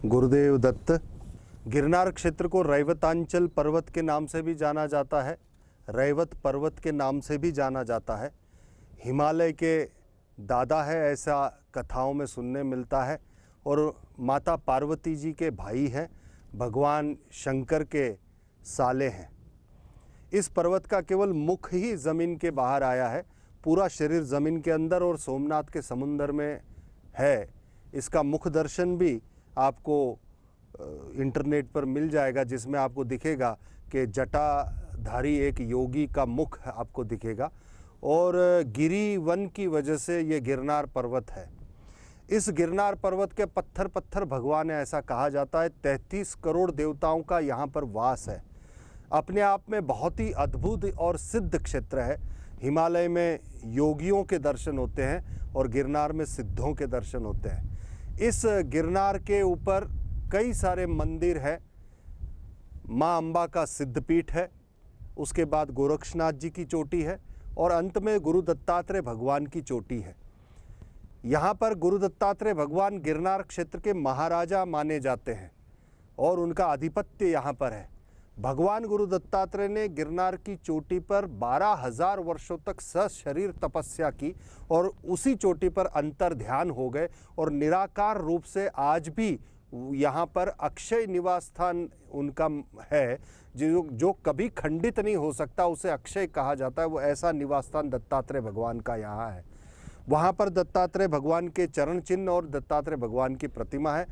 गुरुदेव दत्त। गिरनार क्षेत्र को रैवतांचल पर्वत के नाम से भी जाना जाता है, रैवत पर्वत के नाम से भी जाना जाता है। हिमालय के दादा है ऐसा कथाओं में सुनने मिलता है और माता पार्वती जी के भाई हैं, भगवान शंकर के साले हैं। इस पर्वत का केवल मुख ही ज़मीन के बाहर आया है, पूरा शरीर ज़मीन के अंदर और सोमनाथ के समुंदर में है। इसका मुख दर्शन भी आपको इंटरनेट पर मिल जाएगा, जिसमें आपको दिखेगा कि जटाधारी एक योगी का मुख आपको दिखेगा और गिरी वन की वजह से ये गिरनार पर्वत है। इस गिरनार पर्वत के पत्थर पत्थर भगवान है ऐसा कहा जाता है। 33 करोड़ देवताओं का यहाँ पर वास है। अपने आप में बहुत ही अद्भुत और सिद्ध क्षेत्र है। हिमालय में योगियों के दर्शन होते हैं और गिरनार में सिद्धों के दर्शन होते हैं। इस गिरनार के ऊपर कई सारे मंदिर हैं। माँ अम्बा का सिद्धपीठ है, उसके बाद गोरक्षनाथ जी की चोटी है और अंत में गुरु दत्तात्रेय भगवान की चोटी है। यहाँ पर गुरु दत्तात्रेय भगवान गिरनार क्षेत्र के महाराजा माने जाते हैं और उनका आधिपत्य यहाँ पर है। भगवान गुरु दत्तात्रेय ने गिरनार की चोटी पर 12,000 वर्षों तक सशरीर तपस्या की और उसी चोटी पर अंतर ध्यान हो गए और निराकार रूप से आज भी यहाँ पर अक्षय निवास स्थान उनका है, जो कभी खंडित नहीं हो सकता, उसे अक्षय कहा जाता है। वो ऐसा निवास स्थान दत्तात्रेय भगवान का यहाँ है। वहाँ पर दत्तात्रेय भगवान के चरण चिन्ह और दत्तात्रेय भगवान की प्रतिमा है।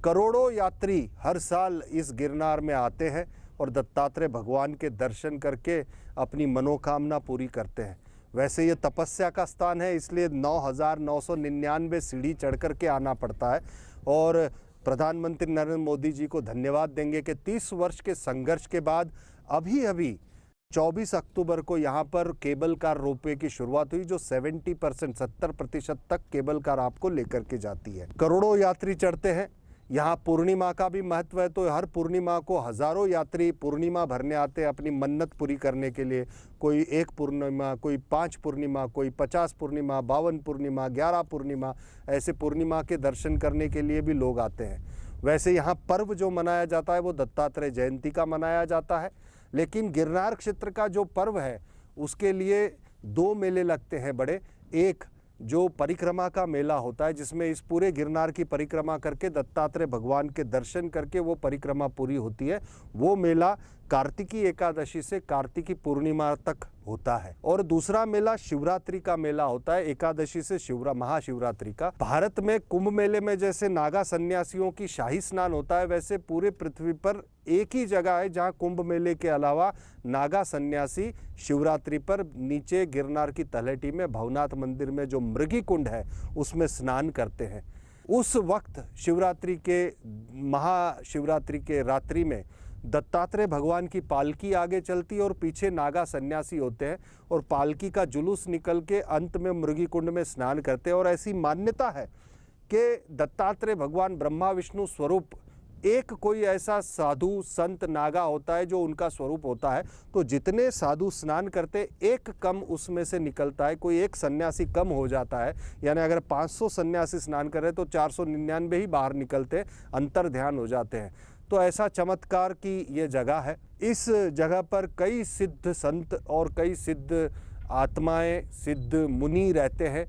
करोड़ों यात्री हर साल इस गिरनार में आते हैं और दत्तात्रेय भगवान के दर्शन करके अपनी मनोकामना पूरी करते हैं। वैसे ये तपस्या का स्थान है, इसलिए 9,999 सीढ़ी चढ़ कर के आना पड़ता है। और प्रधानमंत्री नरेंद्र मोदी जी को धन्यवाद देंगे कि 30 वर्ष के संघर्ष के बाद अभी 24 अक्टूबर को यहाँ पर केबल कार रोपवे की शुरुआत हुई, जो 70% तक केबल कार आपको लेकर के जाती है। करोड़ों यात्री चढ़ते हैं। यहाँ पूर्णिमा का भी महत्व है, तो हर पूर्णिमा को हज़ारों यात्री पूर्णिमा भरने आते हैं अपनी मन्नत पूरी करने के लिए। कोई 1 पूर्णिमा, कोई 5 पूर्णिमा, कोई 50 पूर्णिमा, 52 पूर्णिमा, 11 पूर्णिमा, ऐसे पूर्णिमा के दर्शन करने के लिए भी लोग आते हैं। वैसे यहाँ पर्व जो मनाया जाता है वो दत्तात्रेय जयंती का मनाया जाता है, लेकिन गिरनार क्षेत्र का जो पर्व है उसके लिए 2 मेले लगते हैं बड़े। एक जो परिक्रमा का मेला होता है, जिसमें इस पूरे गिरनार की परिक्रमा करके दत्तात्रेय भगवान के दर्शन करके वो परिक्रमा पूरी होती है। वो मेला कार्तिकी एकादशी से कार्तिकी पूर्णिमा तक होता है। और दूसरा मेला शिवरात्रि का मेला होता है, एकादशी से महाशिवरात्रि का। भारत में कुंभ मेले में जैसे नागा सन्यासियों की शाही स्नान होता है, वैसे पूरे पृथ्वी पर एक ही जगह है जहां कुंभ मेले के अलावा नागा सन्यासी शिवरात्रि पर नीचे गिरनार की तलहटी में भवनाथ मंदिर में जो मृगी कुंड है उसमें स्नान करते हैं। उस वक्त महाशिवरात्रि के रात्रि में दत्तात्रेय भगवान की पालकी आगे चलती है और पीछे नागा सन्यासी होते हैं और पालकी का जुलूस निकल के अंत में मृगी कुंड में स्नान करते हैं। और ऐसी मान्यता है कि दत्तात्रेय भगवान ब्रह्मा विष्णु स्वरूप, एक कोई ऐसा साधु संत नागा होता है जो उनका स्वरूप होता है, तो जितने साधु स्नान करते एक कम उसमें से निकलता है, कोई एक सन्यासी कम हो जाता है। यानी अगर 500 सन्यासी स्नान कर रहे तो 499 ही बाहर निकलते, अंतर ध्यान हो जाते हैं। तो ऐसा चमत्कार की ये जगह है। इस जगह पर कई सिद्ध संत और कई सिद्ध आत्माएं, सिद्ध मुनि रहते हैं।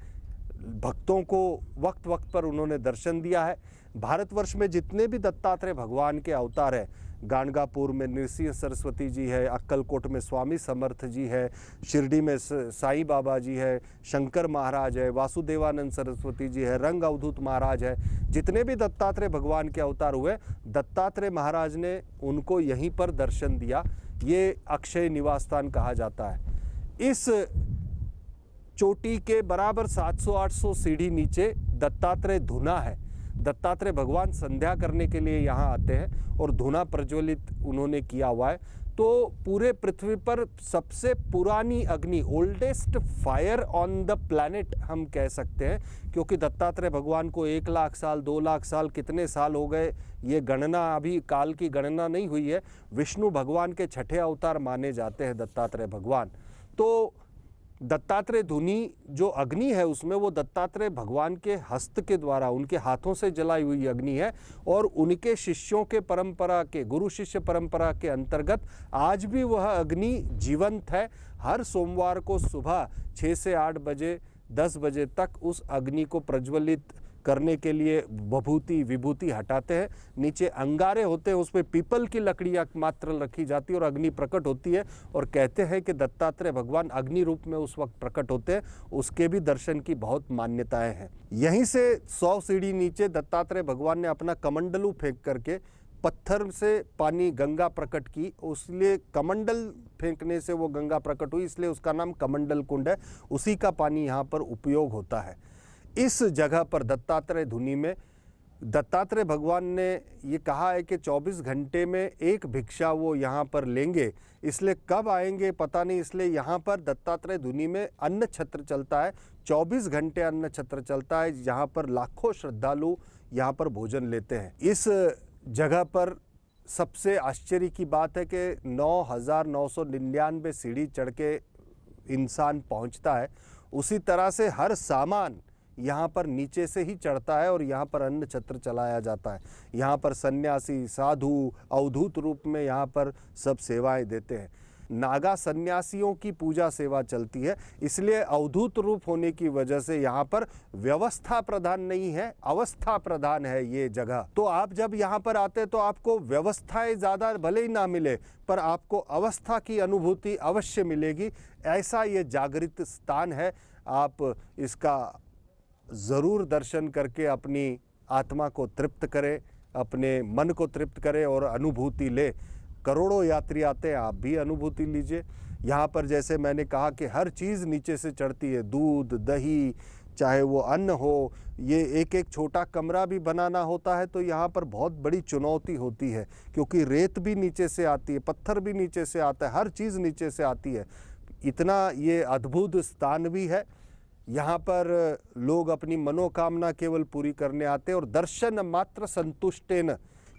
भक्तों को वक्त वक्त पर उन्होंने दर्शन दिया है। भारतवर्ष में जितने भी दत्तात्रेय भगवान के अवतार हैं, गाणगापुर में नृसिंह सरस्वती जी है, अक्कलकोट में स्वामी समर्थ जी है, शिरडी में साईं बाबा जी है, शंकर महाराज है, वासुदेवानंद सरस्वती जी है, रंग अवधूत महाराज है। जितने भी दत्तात्रेय भगवान के अवतार हुए, दत्तात्रेय महाराज ने उनको यहीं पर दर्शन दिया। ये अक्षय निवास स्थान कहा जाता है। इस चोटी के बराबर 700-800 सीढ़ी नीचे दत्तात्रेय धुना है। दत्तात्रेय भगवान संध्या करने के लिए यहाँ आते हैं और धुना प्रज्वलित उन्होंने किया हुआ है। तो पूरे पृथ्वी पर सबसे पुरानी अग्नि, oldest fire on the planet हम कह सकते हैं, क्योंकि दत्तात्रेय भगवान को 1 लाख साल, 2 लाख साल, कितने साल हो गए ये गणना, अभी काल की गणना नहीं हुई है। विष्णु भगवान के 6ठे अवतार माने जाते हैं दत्तात्रेय भगवान। तो दत्तात्रेय धुनी जो अग्नि है उसमें वो दत्तात्रेय भगवान के हस्त के द्वारा, उनके हाथों से जलाई हुई अग्नि है और उनके शिष्यों के परंपरा के, गुरु शिष्य परंपरा के अंतर्गत आज भी वह अग्नि जीवंत है। हर सोमवार को सुबह 6 से 8 बजे 10 बजे तक उस अग्नि को प्रज्वलित करने के लिए विभूति विभूति हटाते हैं। नीचे अंगारे होते हैं, उस पर पीपल की लकड़ियाँ मात्र रखी जाती है और अग्नि प्रकट होती है और कहते हैं कि दत्तात्रेय भगवान अग्नि रूप में उस वक्त प्रकट होते हैं। उसके भी दर्शन की बहुत मान्यताएं हैं। यहीं से 100 सीढ़ी नीचे दत्तात्रेय भगवान ने अपना कमंडलू फेंक करके पत्थर से पानी गंगा प्रकट की, इसलिए कमंडल फेंकने से वो गंगा प्रकट हुई, इसलिए उसका नाम कमंडल कुंड है। उसी का पानी यहाँ पर उपयोग होता है। इस जगह पर दत्तात्रेय धुनी में दत्तात्रेय भगवान ने ये कहा है कि 24 घंटे में एक भिक्षा वो यहाँ पर लेंगे, इसलिए कब आएंगे पता नहीं, इसलिए यहाँ पर दत्तात्रेय धुनी में अन्न छत्र चलता है। 24 घंटे अन्न छत्र चलता है, यहाँ पर लाखों श्रद्धालु यहाँ पर भोजन लेते हैं। इस जगह पर सबसे आश्चर्य की बात है कि 9,999 सीढ़ी चढ़ के इंसान पहुँचता है। उसी तरह से हर सामान यहाँ पर नीचे से ही चढ़ता है और यहाँ पर अन्न छत्र चलाया जाता है। यहाँ पर सन्यासी, साधु अवधूत रूप में यहाँ पर सब सेवाएं देते हैं। नागा सन्यासियों की पूजा सेवा चलती है, इसलिए अवधूत रूप होने की वजह से यहाँ पर व्यवस्था प्रधान नहीं है, अवस्था प्रधान है ये जगह। तो आप जब यहाँ पर आते तो आपको व्यवस्थाएं ज़्यादा भले ही ना मिले, पर आपको अवस्था की अनुभूति अवश्य मिलेगी। ऐसा ये जागृत स्थान है। आप इसका ज़रूर दर्शन करके अपनी आत्मा को तृप्त करें, अपने मन को तृप्त करें और अनुभूति ले। करोड़ों यात्री आते हैं, आप भी अनुभूति लीजिए। यहाँ पर जैसे मैंने कहा कि हर चीज़ नीचे से चढ़ती है, दूध दही, चाहे वो अन्न हो। ये एक एक छोटा कमरा भी बनाना होता है तो यहाँ पर बहुत बड़ी चुनौती होती है, क्योंकि रेत भी नीचे से आती है, पत्थर भी नीचे से आता है, हर चीज़ नीचे से आती है। इतना ये अद्भुत स्थान भी है। यहाँ पर लोग अपनी मनोकामना केवल पूरी करने आते हैं और दर्शन मात्र संतुष्टेन,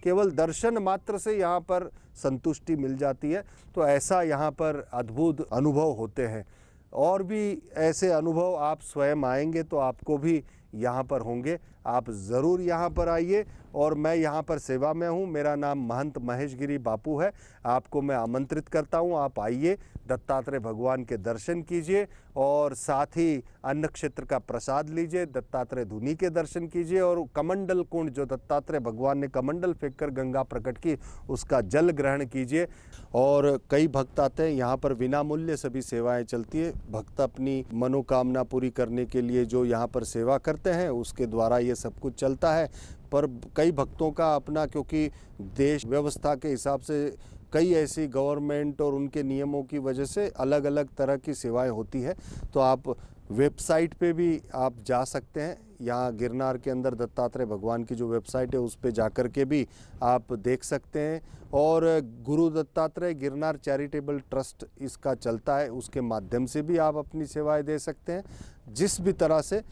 केवल दर्शन मात्र से यहाँ पर संतुष्टि मिल जाती है। तो ऐसा यहाँ पर अद्भुत अनुभव होते हैं। और भी ऐसे अनुभव आप स्वयं आएंगे तो आपको भी यहाँ पर होंगे। आप ज़रूर यहाँ पर आइए। और मैं यहाँ पर सेवा में हूँ, मेरा नाम महंत महेश गिरी बापू है। आपको मैं आमंत्रित करता हूँ, आप आइए, दत्तात्रेय भगवान के दर्शन कीजिए और साथ ही अन्न क्षेत्र का प्रसाद लीजिए, दत्तात्रेय धुनी के दर्शन कीजिए और कमंडल कुंड, जो दत्तात्रेय भगवान ने कमंडल फेंककर गंगा प्रकट की, उसका जल ग्रहण कीजिए। और कई भक्त आते हैं, यहाँ पर बिना मूल्य सभी सेवाएं चलती है। भक्त अपनी मनोकामना पूरी करने के लिए जो यहाँ पर सेवा करते हैं उसके द्वारा ये सब कुछ चलता है। पर कई भक्तों का अपना, क्योंकि देश व्यवस्था के हिसाब से कई ऐसी गवर्नमेंट और उनके नियमों की वजह से अलग अलग तरह की सेवाएं होती है। तो आप वेबसाइट पे भी आप जा सकते हैं। यहाँ गिरनार के अंदर दत्तात्रेय भगवान की जो वेबसाइट है उस पे जाकर के भी आप देख सकते हैं। और गुरु दत्तात्रेय गिरनार चैरिटेबल ट्रस्ट इसका चलता है, उसके माध्यम से भी आप अपनी सेवाएं दे सकते हैं। जिस भी तरह से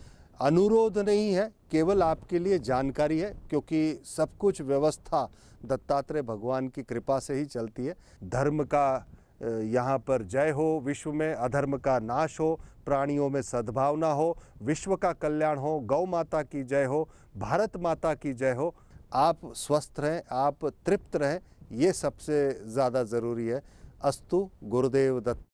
अनुरोध नहीं है, केवल आपके लिए जानकारी है, क्योंकि सब कुछ व्यवस्था दत्तात्रेय भगवान की कृपा से ही चलती है। धर्म का यहाँ पर जय हो, विश्व में अधर्म का नाश हो, प्राणियों में सद्भावना हो, विश्व का कल्याण हो, गौ माता की जय हो, भारत माता की जय हो। आप स्वस्थ रहें, आप तृप्त रहें, ये सबसे ज़्यादा ज़रूरी है। अस्तु। गुरुदेव दत्त।